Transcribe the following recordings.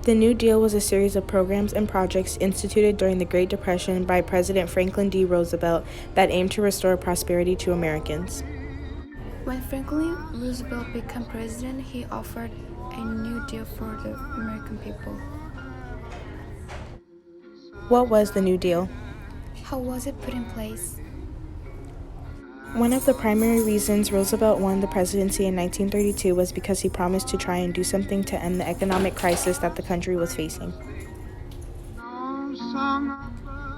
The New Deal was a series of programs and projects instituted during the Great Depression by President Franklin D. Roosevelt that aimed to restore prosperity to Americans. When Franklin Roosevelt became president, he offered a new deal for the American people. What was the New Deal? How was it put in place? One of the primary reasons Roosevelt won the presidency in 1932 was because he promised to try and do something to end the economic crisis that the country was facing.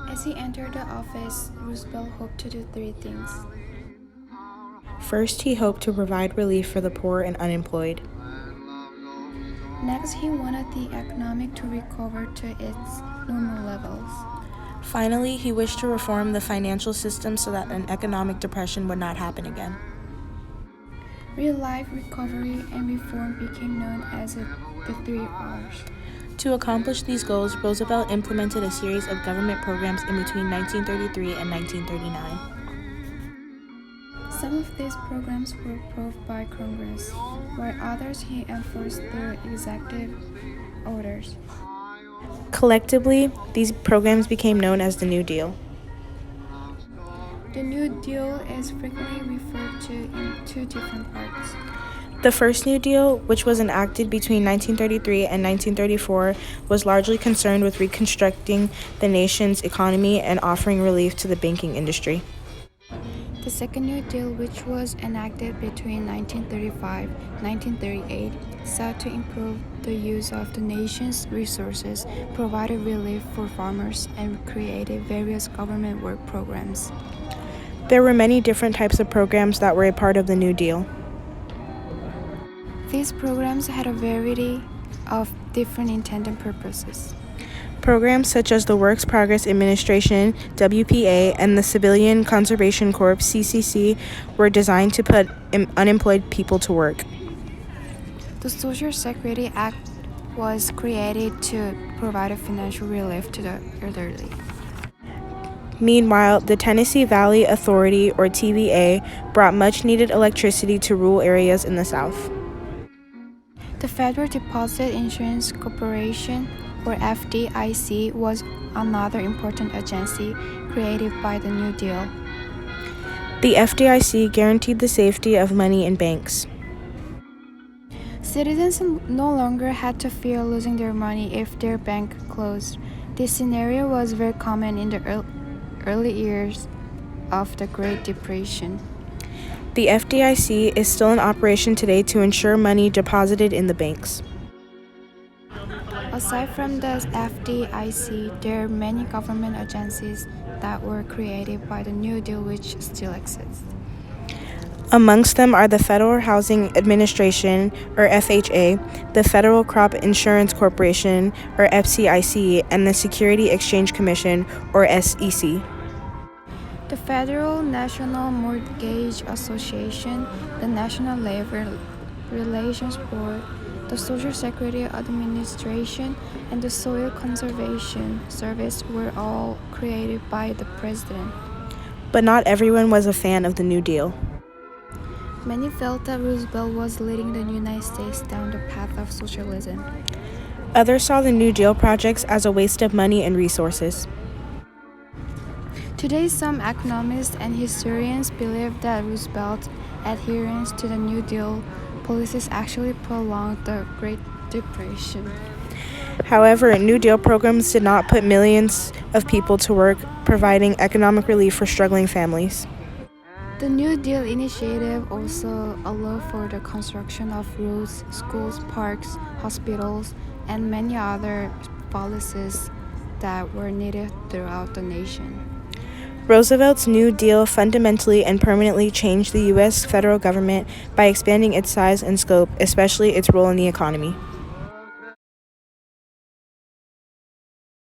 As he entered the office, Roosevelt hoped to do three things. First, he hoped to provide relief for the poor and unemployed. Next, he wanted the economy to recover to its normal levels. Finally, he wished to reform the financial system so that an economic depression would not happen again. Real-life recovery and reform became known as the 3 R's. To accomplish these goals, Roosevelt implemented a series of government programs in between 1933 and 1939. Some of these programs were approved by Congress, while others he enforced through executive orders. Collectively, these programs became known as the New Deal. The New Deal is frequently referred to in two different parts. The first New Deal, which was enacted between 1933 and 1934, was largely concerned with reconstructing the nation's economy and offering relief to the banking industry. The second New Deal, which was enacted between 1935 and 1938, sought to improve the use of the nation's resources, provided relief for farmers, and created various government work programs. There were many different types of programs that were a part of the New Deal. These programs had a variety of different intended purposes. Programs such as the Works Progress Administration, WPA, and the Civilian Conservation Corps, CCC, were designed to put unemployed people to work. The Social Security Act was created to provide financial relief to the elderly. Meanwhile, the Tennessee Valley Authority, or TVA, brought much-needed electricity to rural areas in the South. The Federal Deposit Insurance Corporation, or FDIC, was another important agency created by the New Deal. The FDIC guaranteed the safety of money in banks. Citizens no longer had to fear losing their money if their bank closed. This scenario was very common in the early years of the Great Depression. The FDIC is still in operation today to ensure money deposited in the banks. Aside from the FDIC, there are many government agencies that were created by the New Deal which still exist. Amongst them are the Federal Housing Administration, or FHA, the Federal Crop Insurance Corporation, or FCIC, and the Security Exchange Commission, or SEC. The Federal National Mortgage Association, the National Labor Relations Board, the Social Security Administration, and the Soil Conservation Service were all created by the president. But not everyone was a fan of the New Deal. Many felt that Roosevelt was leading the United States down the path of socialism. Others saw the New Deal projects as a waste of money and resources. Today, some economists and historians believe that Roosevelt's adherence to the New Deal policies actually prolonged the Great Depression. However, New Deal programs did not put millions of people to work, providing economic relief for struggling families. The New Deal initiative also allowed for the construction of roads, schools, parks, hospitals, and many other policies that were needed throughout the nation. Roosevelt's New Deal fundamentally and permanently changed the U.S. federal government by expanding its size and scope, especially its role in the economy.